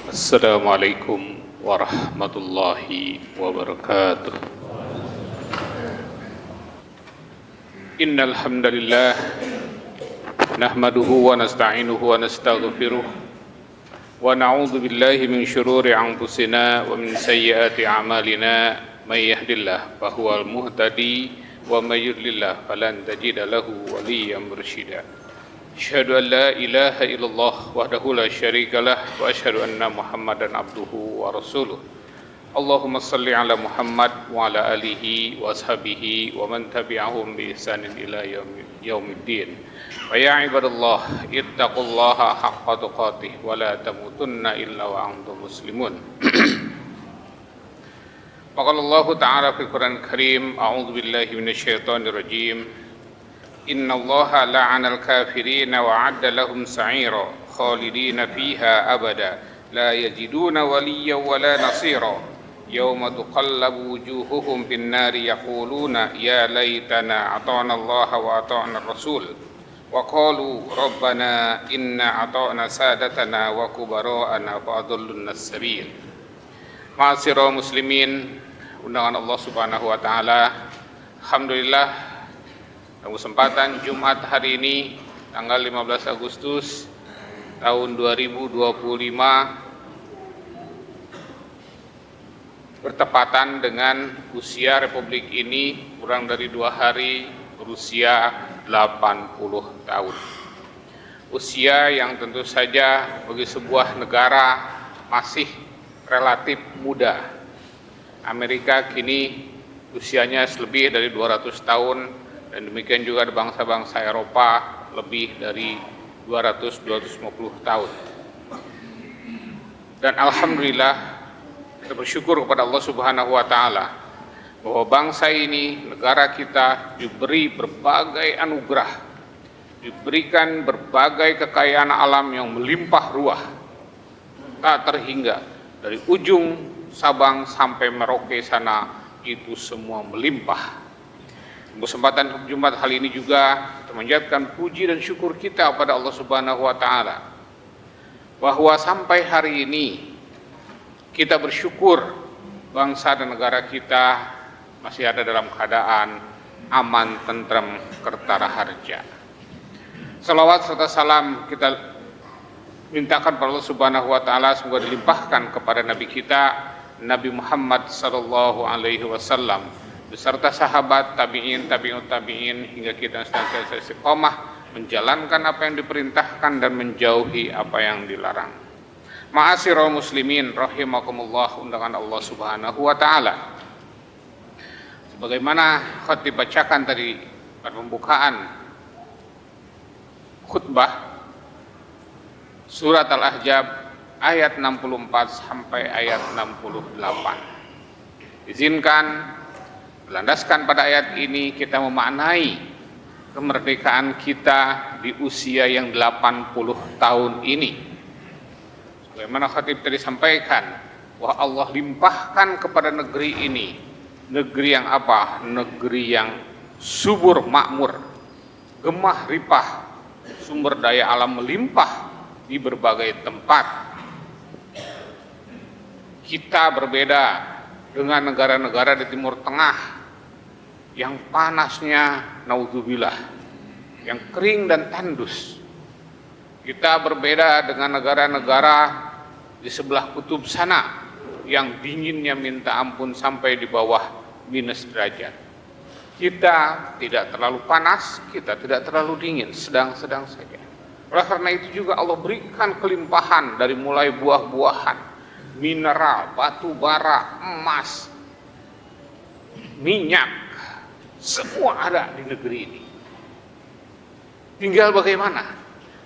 Assalamualaikum warahmatullahi wabarakatuh. Innal hamdalillah nahmaduhu wa nasta'inuhu wa nastaghfiruh wa na'udzu billahi min shururi anfusina wa min sayyiati a'malina may yahdihillahu fahuwal muhtadi wa may yudlil falan tajida lahu waliyyan mursyida. Asyhadu an la ilaha illallah wahdahu la syarika lah wa asyhadu anna Muhammadan abduhu wa rasuluh. Allahumma salli ala Muhammad wa ala alihi wa ashabihi wa man tabi'ahum bi ihsanin ila yaumiddin. Wa ya ibadallah ittaqullaha haqqa tuqatih wa la tamutunna illa wa antum muslimun. Faqala Allah ta'ala fil Qur'anil Karim, a'udzu billahi minasyaitonir rajim. Inna Allaha la'anal kafirina wa 'adda lahum sa'ira khalidina fiha abada la yajiduna waliyyan wa la nasira yawma tuqallabu wujuhuhum bin nari yaquluna ya laitana ata'na Allah wa ata'na ar-rasul wa qalu rabbana inna ata'na sadatana wa kubara'ana fa adalluna as-sabil. Ma'asyiral muslimin, undangan Allah Subhanahu wa taala, alhamdulillah dalam kesempatan Jumat hari ini tanggal 15 Agustus tahun 2025 bertepatan dengan usia Republik ini kurang dari 2 hari berusia 80 tahun. Usia yang tentu saja bagi sebuah negara masih relatif muda. Amerika kini usianya lebih dari 200 tahun, dan demikian juga ada bangsa-bangsa Eropa lebih dari 200-250 tahun. Dan alhamdulillah kita bersyukur kepada Allah Subhanahu wa taala bahwa bangsa ini, negara kita diberi berbagai anugerah, diberikan berbagai kekayaan alam yang melimpah ruah, tak terhingga dari ujung Sabang sampai Merauke sana, itu semua melimpah. Kesempatan Jumat kali ini juga memanjatkan puji dan syukur kita kepada Allah Subhanahu wa taala bahwa sampai hari ini kita bersyukur bangsa dan negara kita masih ada dalam keadaan aman, tentram, kertara harja. Salawat serta salam kita mintakan kepada Allah Subhanahu wa taala semoga dilimpahkan kepada nabi kita Nabi Muhammad sallallahu alaihi wasallam beserta sahabat, tabi'in, tabi'ut tabi'in, hingga kita senantiasa istiqomah menjalankan apa yang diperintahkan dan menjauhi apa yang dilarang. Ma'asyiral muslimin rahimakumullah, undangan Allah Subhanahu wa taala. Sebagaimana khatib bacakan tadi pada pembukaan khutbah surat Al-Ahzab ayat 64 sampai ayat 68. Izinkan berlandaskan pada ayat ini kita memaknai kemerdekaan kita di usia yang 80 tahun ini. Bagaimana khatib tadi sampaikan bahwa Allah limpahkan kepada negeri ini, negeri yang apa? Negeri yang subur makmur, gemah ripah, sumber daya alam melimpah di berbagai tempat. Kita berbeda dengan negara-negara di Timur Tengah yang panasnya naudzubillah, yang kering dan tandus. Kita berbeda dengan negara-negara di sebelah kutub sana yang dinginnya minta ampun sampai di bawah minus derajat. Kita tidak terlalu panas, kita tidak terlalu dingin, sedang-sedang saja. Oleh karena itu juga Allah berikan kelimpahan dari mulai buah-buahan, mineral, batu bara, emas, minyak, semua ada di negeri ini. Tinggal bagaimana?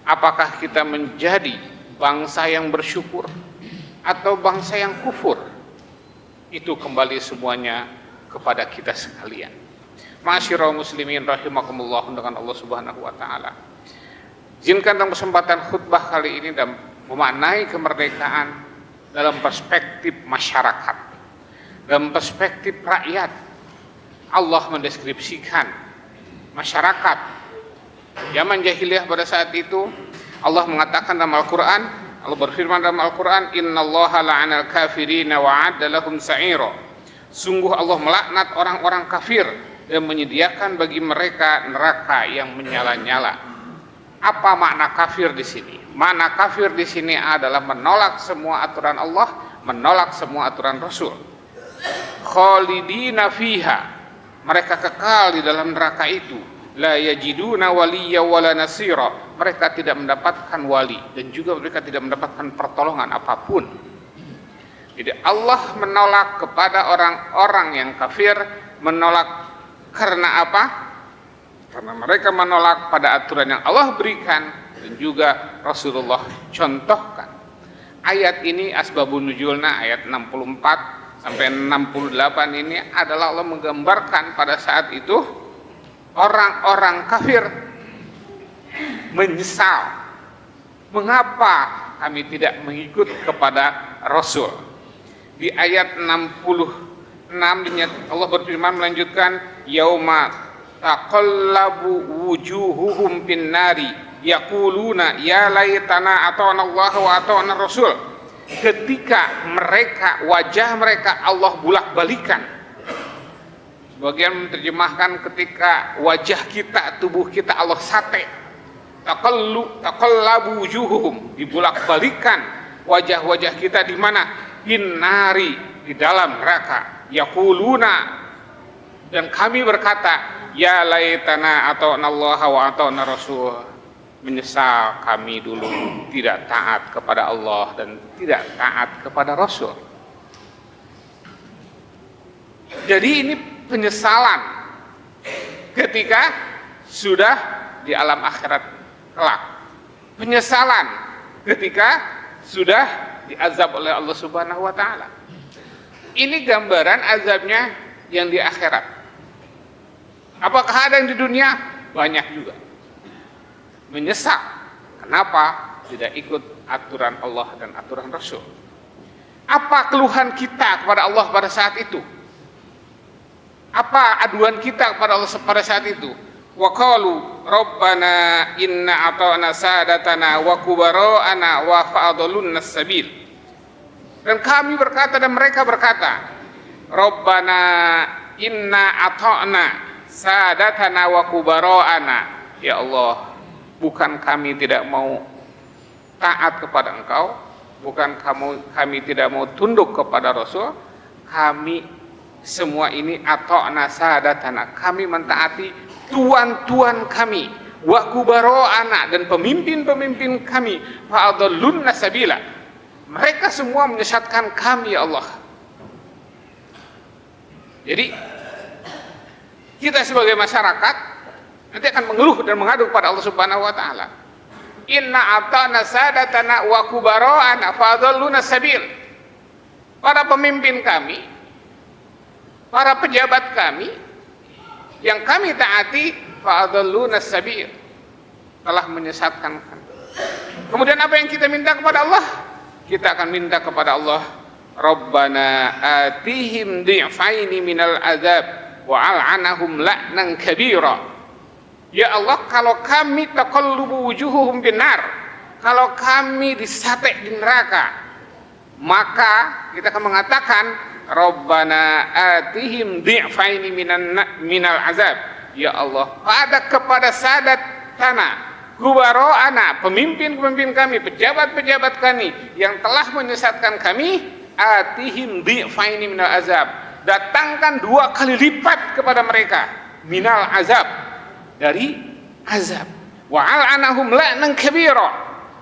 Apakah kita menjadi bangsa yang bersyukur atau bangsa yang kufur? Itu kembali semuanya kepada kita sekalian. Ma'asyiral muslimin rahimakumullah, dengan Allah Subhanahu wa taala. Izinkan dalam kesempatan khutbah kali ini dan memaknai kemerdekaan dalam perspektif masyarakat, dalam perspektif rakyat. Allah mendeskripsikan masyarakat zaman jahiliyah pada saat itu. Allah mengatakan dalam Al-Quran, Allah berfirman dalam Al-Quran, Innallaha la'anal kafirina wa'adda lahum sa'ira. Sungguh Allah melaknat orang-orang kafir dan menyediakan bagi mereka neraka yang menyala-nyala. Apa makna kafir di sini? Makna kafir di sini adalah menolak semua aturan Allah, menolak semua aturan Rasul. Khalidina fiha, mereka kekal di dalam neraka itu. La yajiduna waliyya wala nasira, mereka tidak mendapatkan wali dan juga mereka tidak mendapatkan pertolongan apapun. Jadi Allah menolak kepada orang-orang yang kafir, menolak karena apa? Karena mereka menolak pada aturan yang Allah berikan dan juga Rasulullah contohkan. Ayat ini asbabun nuzulna ayat 64 sampai 68 ini adalah Allah menggambarkan pada saat itu orang-orang kafir menyesal. Mengapa kami tidak mengikut kepada Rasul? Di ayat 66 Allah berfirman melanjutkan, yauma taqallabu wujuhuhum fin nari yaquluna ya laitana ata'na Allah wa ata'na Rasul. Ketika wajah mereka Allah bulak-balikan. Sebagian menerjemahkan ketika wajah kita, tubuh kita Allah sate. Taqallabu wujuhuhum, dibulak-balikan wajah-wajah kita di mana? Innari, di dalam neraka. Yaquluna, dan kami berkata, ya laitana ata'na Allah wa ata'na Rasul. Menyesal kami dulu tidak taat kepada Allah dan tidak taat kepada Rasul. Jadi ini penyesalan ketika sudah di alam akhirat kelak. Penyesalan ketika sudah diazab oleh Allah Subhanahu wa taala. Ini gambaran azabnya yang di akhirat. Apakah ada yang di dunia? Banyak juga. Menyesal. Kenapa tidak ikut aturan Allah dan aturan Rasul? Apa keluhan kita kepada Allah pada saat itu? Apa aduan kita kepada Allah pada saat itu? Wa qalu rabbana inna ata'na sadatana wa kubara'ana wa fa'adallunna sabil. Dan kami berkata dan mereka berkata, rabbana inna ata'na sadatana wa kubara'ana. Ya Allah, bukan kami tidak mau taat kepada Engkau, bukan kami tidak mau tunduk kepada Rasul, kami semua ini ata'na sadatana, kami mentaati tuan-tuan kami, wa kubara'ana, dan pemimpin-pemimpin kami, fa'adallunna sabila, mereka semua menyesatkan kami ya Allah. Jadi kita sebagai masyarakat nanti akan mengeluh dan mengadu kepada Allah Subhanahu wa taala. Inna ata'na sadatana wa kubara'ana fa'adalluna sabil. Para pemimpin kami, para pejabat kami yang kami taati, fa'adalluna sabil, telah menyesatkan kami. Kemudian apa yang kita minta kepada Allah? Kita akan minta kepada Allah, Rabbana atihim di'faini minal azab wa al'anahum la'nan kabira. Ya Allah, kalau kami taqallubu wujuhuhum binar, kalau kami disate di neraka, maka kita akan mengatakan Rabbana atihim di'faini minal azab. Ya Allah, kepada sadat tanah, kubara'ana, pemimpin-pemimpin kami, pejabat-pejabat kami yang telah menyesatkan kami, atihim di'faini minal azab, datangkan 2 kali lipat kepada mereka minal azab, dari azab. Wa al'anahum la'nan kabira,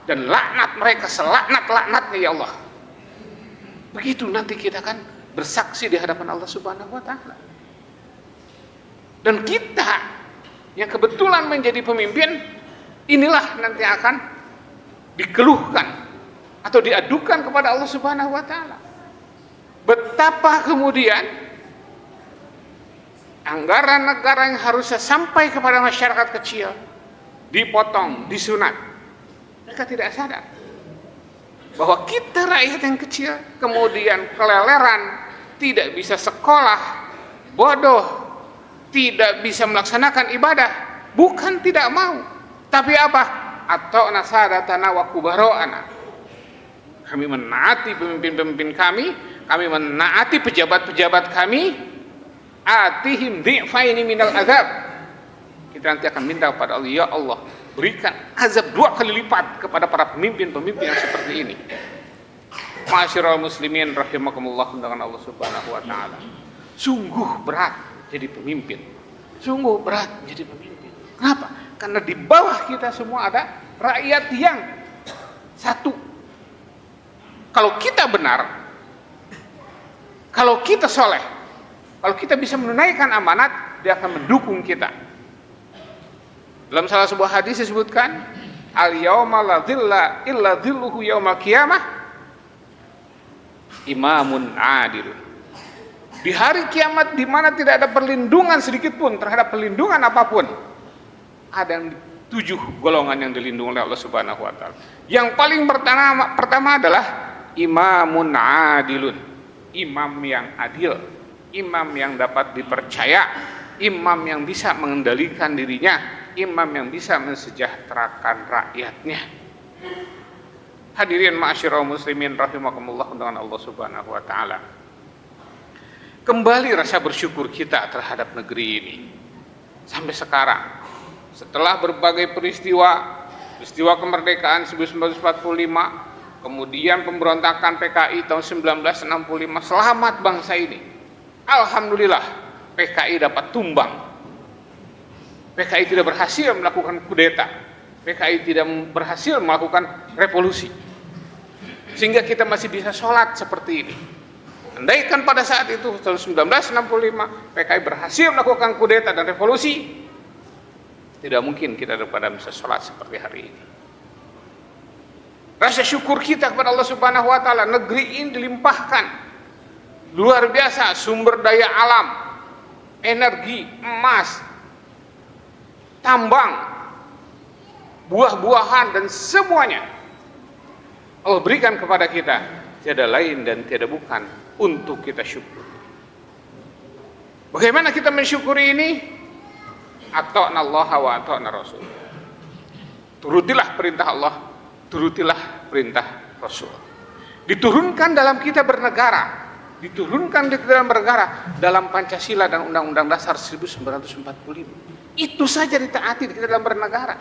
dan laknat mereka selaknat-laknatnya ya Allah. Begitu nanti kita kan bersaksi di hadapan Allah Subhanahu wa taala. Dan kita yang kebetulan menjadi pemimpin, inilah nanti akan dikeluhkan atau diadukan kepada Allah Subhanahu wa taala. Betapa kemudian anggaran negara yang harusnya sampai kepada masyarakat kecil dipotong, disunat. Mereka tidak sadar bahwa kita rakyat yang kecil kemudian keleleran, tidak bisa sekolah, bodoh, tidak bisa melaksanakan ibadah. Bukan tidak mau, tapi apa? Atau nasadatana wa kubara'ana, kami menaati pemimpin-pemimpin kami menaati pejabat-pejabat kami, atihim dhi'faini minal azab. Kita nanti akan minta kepada Allah, ya Allah, berikan azab 2 kali lipat kepada para pemimpin-pemimpin yang seperti ini. Ma'asyiral muslimin rahimakumullah dengan Allah Subhanahu wa taala. Sungguh berat jadi pemimpin. Sungguh berat jadi pemimpin. Kenapa? Karena di bawah kita semua ada rakyat yang satu. Kalau kita benar, kalau kita soleh, kalau kita bisa menunaikan amanat, dia akan mendukung kita. Dalam salah sebuah hadis disebutkan, al-yawma la dhilla illa dhilluhu yawmal qiyamah imamun adil. Di hari kiamat di mana tidak ada perlindungan sedikit pun terhadap perlindungan apapun, ada yang 7 golongan yang dilindungi oleh Allah Subhanahu wa taala. Yang paling pertama adalah imamun adilun, imam yang adil, imam yang dapat dipercaya, imam yang bisa mengendalikan dirinya, imam yang bisa mensejahterakan rakyatnya. Hadirin ma'asyiral muslimin rahimakumullah dengan Allah Subhanahu wa taala. Kembali rasa bersyukur kita terhadap negeri ini. Sampai sekarang, setelah berbagai peristiwa kemerdekaan 1945, kemudian pemberontakan PKI tahun 1965, selamat bangsa ini. Alhamdulillah PKI dapat tumbang. PKI tidak berhasil melakukan kudeta. PKI tidak berhasil melakukan revolusi. Sehingga kita masih bisa sholat seperti ini. Andaikan pada saat itu tahun 1965 PKI berhasil melakukan kudeta dan revolusi, tidak mungkin kita daripada bisa sholat seperti hari ini. Rasa syukur kita kepada Allah Subhanahu wa taala, negeri ini dilimpahkan luar biasa sumber daya alam, energi, emas, tambang, buah-buahan dan semuanya Allah berikan kepada kita, tiada lain dan tiada bukan untuk kita syukur. Bagaimana kita mensyukuri ini? Ata'na Allah wa ata'na Rasul. Turutilah perintah Allah, turutilah perintah Rasul. Diturunkan dalam kita bernegara, diturunkan di dalam bernegara dalam Pancasila dan Undang-Undang Dasar 1945. Itu saja ditaati kita dalam bernegara.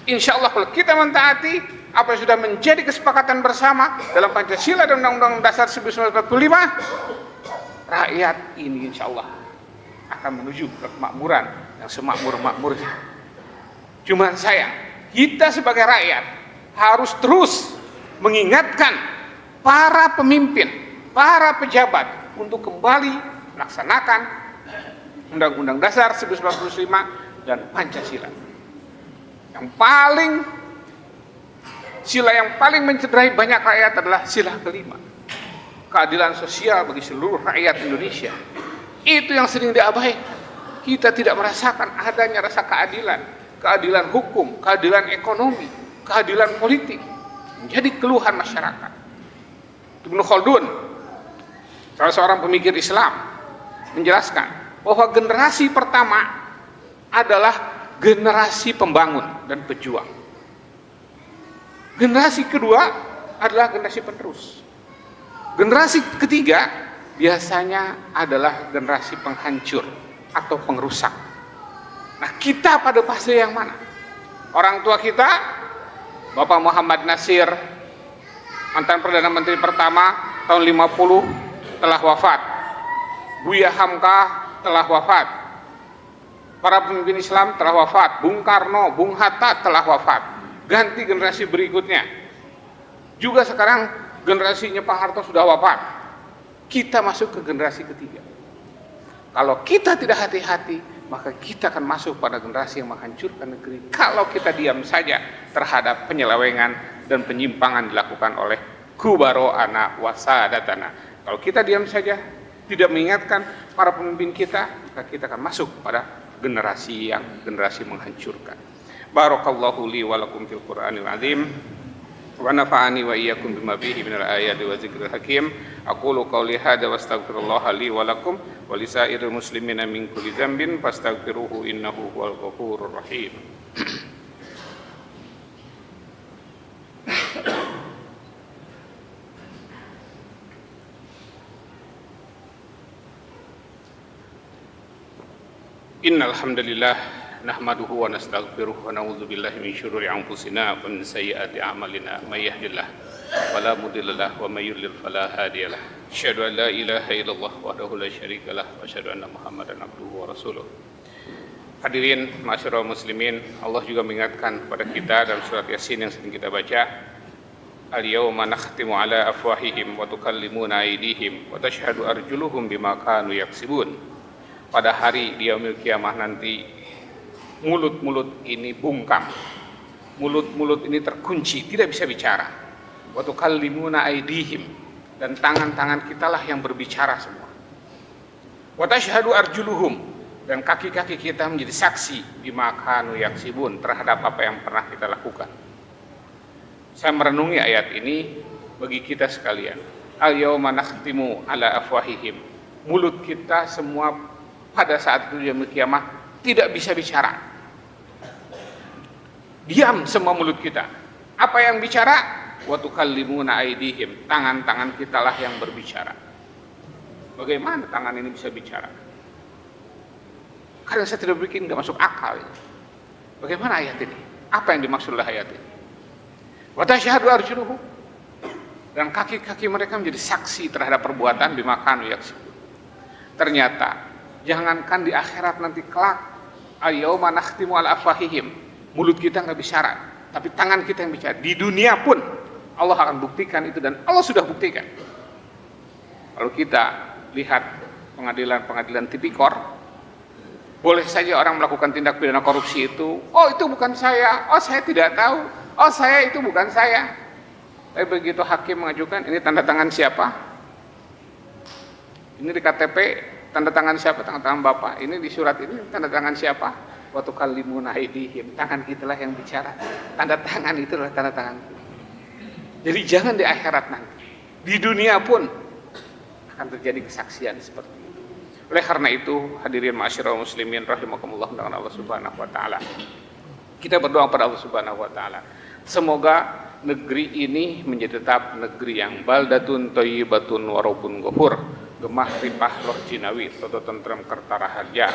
Insya Allah kalau kita mentaati apa yang sudah menjadi kesepakatan bersama dalam Pancasila dan Undang-Undang Dasar 1945, rakyat ini insya Allah akan menuju ke kemakmuran yang semakmur-makmurnya. Cuma sayang, kita sebagai rakyat harus terus mengingatkan para pemimpin, para pejabat untuk kembali melaksanakan Undang-Undang Dasar 1945 dan Pancasila. Sila yang paling mencederai banyak rakyat adalah sila kelima, keadilan sosial bagi seluruh rakyat Indonesia. Itu yang sering diabaikan. Kita tidak merasakan adanya rasa keadilan, keadilan hukum, keadilan ekonomi, keadilan politik menjadi keluhan masyarakat. Ibnu Khaldun, salah seorang pemikir Islam, menjelaskan bahwa generasi pertama adalah generasi pembangun dan pejuang. Generasi kedua adalah generasi penerus. Generasi ketiga biasanya adalah generasi penghancur atau pengrusak. Nah, kita pada fase yang mana? Orang tua kita, Bapak Muhammad Nasir, mantan Perdana Menteri pertama tahun 50 telah wafat. Buya Hamka telah wafat. Para pemimpin Islam telah wafat. Bung Karno, Bung Hatta telah wafat. Ganti generasi berikutnya. Juga sekarang generasinya Pak Harto sudah wafat. Kita masuk ke generasi ketiga. Kalau kita tidak hati-hati, maka kita akan masuk pada generasi yang menghancurkan negeri. Kalau kita diam saja terhadap penyelewengan dan penyimpangan dilakukan oleh kubaro ana wasadatana. Kalau kita diam saja, tidak mengingatkan para pemimpin kita, maka kita akan masuk pada generasi menghancurkan. Barakallahu li wa lakum fil Qur'anil azim wa nafa'ani wa iyyakum bima fihi minal ayati wa dzikril hakim. Aqulu qawli hadza wa astaghfirullaha li wa lakum wa lisairil muslimina min kulli dzambin fastaghfiruhu innahu huwal ghafurur rahim. Innal hamdalillah nahmaduhu wa nastaghfiruh wa na'udzu billahi min syururi anfusina wa min sayyiati a'malina may yahdihillahu fala mudilla lahu wa may yudlil fala hadiyalah. Asyhadu an la ilaha illallah wahdahu la syarikalah wa asyhadu anna Muhammadan abduhu wa rasuluh. Hadirin ma'asyiral muslimin, Allah juga mengingatkan kepada kita dalam surat Yasin yang sering kita baca, al-yawma nakhtimu ala afwahihim wa tukallimuna aydihim wa tashhadu arjuluhum bima kanu yaksibun. Pada hari di yaumil kiamah nanti, mulut-mulut ini bungkam, mulut-mulut ini terkunci, tidak bisa bicara. Wa tukallimuna aydihim, dan tangan-tangan kitalah yang berbicara semua. Wa tashhadu arjuluhum, dan kaki-kaki kita menjadi saksi bima kanu yaksibun, terhadap apa yang pernah kita lakukan. Saya merenungi ayat ini bagi kita sekalian. Al-yawma nakhtimu ala afwahihim, mulut kita semua pada saat itu yaumil kiamah tidak bisa bicara. Diam semua mulut kita. Apa yang bicara? Wa tukallimuna aydihim, tangan-tangan kita lah yang berbicara. Bagaimana tangan ini bisa bicara? Karena saya tidak bikin, nggak masuk akal. Bagaimana ayat ini? Apa yang dimaksud oleh ayat ini? Wa tashhadu arjuluhum, dan kaki-kaki mereka menjadi saksi terhadap perbuatan bima kanu yaksibun. Ternyata jangankan di akhirat nanti kelak, al-yawma nakhtimu ala afwahihim, mulut kita nggak bicara, tapi tangan kita yang bicara. Di dunia pun Allah akan buktikan itu, dan Allah sudah buktikan. Kalau kita lihat pengadilan-pengadilan tipikor, boleh saja orang melakukan tindak pidana korupsi itu, oh itu bukan saya, oh saya tidak tahu, oh saya itu bukan saya. Tapi begitu hakim mengajukan, ini tanda tangan siapa? Ini di KTP tanda tangan siapa? Tanda tangan Bapak. Ini di surat ini tanda tangan siapa? Wa tukallimuna aydihim, tangan kitalah yang bicara. Tanda tangan itu adalah tanda tangan. Jadi jangan di akhirat nanti, di dunia pun akan terjadi kesaksian seperti itu. Oleh karena itu, hadirin ma'asyiral muslimin rahimakumullah dengan Allah Subhanahu wa taala, kita berdoa pada Allah Subhanahu wa taala, semoga negeri ini menjadi tetap negeri yang baldatun thayyibatun wa rabbun ghafur, gemah ripah loh jinawi, toto tentrem kertara harja.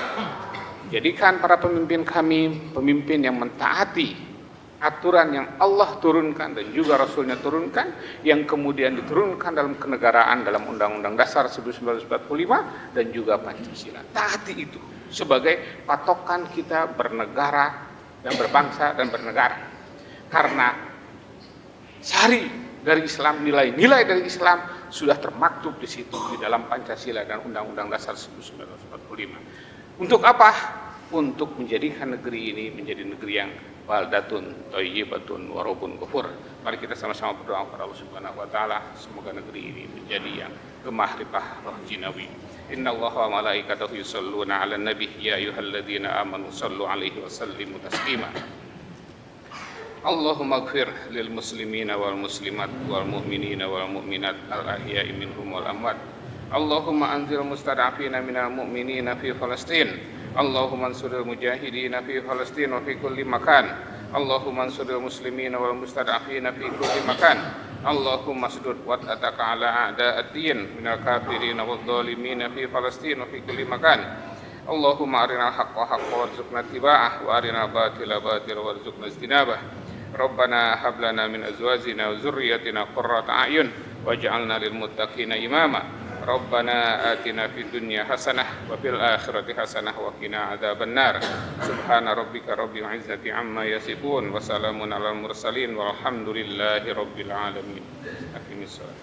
Jadikan para pemimpin kami pemimpin yang mentaati aturan yang Allah turunkan dan juga Rasulnya turunkan, yang kemudian diturunkan dalam kenegaraan dalam Undang-Undang Dasar 1945 dan juga Pancasila. Taati itu sebagai patokan kita bernegara dan berbangsa dan bernegara. Karena sari dari Islam, nilai-nilai dari Islam sudah termaktub di situ di dalam Pancasila dan Undang-Undang Dasar 1945. Untuk apa? Untuk menjadikan negeri ini menjadi negeri yang baldatun thayyibatun wa rabbun ghafur. Mari kita sama-sama berdoa kepada Allah Subhanahu wa taala, semoga negeri ini menjadi yang gemah ripah roh jinawi. Innallaha wa malaikatahu yusholluna 'alan nabi ya ayyuhalladzina amanu shallu 'alaihi wa sallimu taslima. Allahumma ighfir lil muslimina wal muslimat wal mu'minina wal mu'minat al ahya'i minhum wal amwat. Allahumma anzil mustad'afina minal mu'minina fi Palestin. Allahumma ansuril mujahidina fi Palestin wa fi kulli makan. Allahumma ansuril muslimina wal mustad'afina fi kulli makan. Allahumma sudud wat'ataka ala a'da'ad-din minal kafirin wal zalimina fi Palestin wa fi kulli makan. Allahumma arinal haqqa haqqa warzuqna ittiba'ah wa arinal batila batila warzuqna ijtinabah. Rabbana hab lana min azwajina wa dzurriyyatina qurrata a'yun waj'alna lil muttaqina imama. Rabbana atina fid dunya hasanah wa fil akhirati hasanah wa qina adzabannar. Subhana rabbika rabbil izzati amma yasifun wa salamun alal mursalin walhamdulillahi rabbil alamin. Aqimissalam.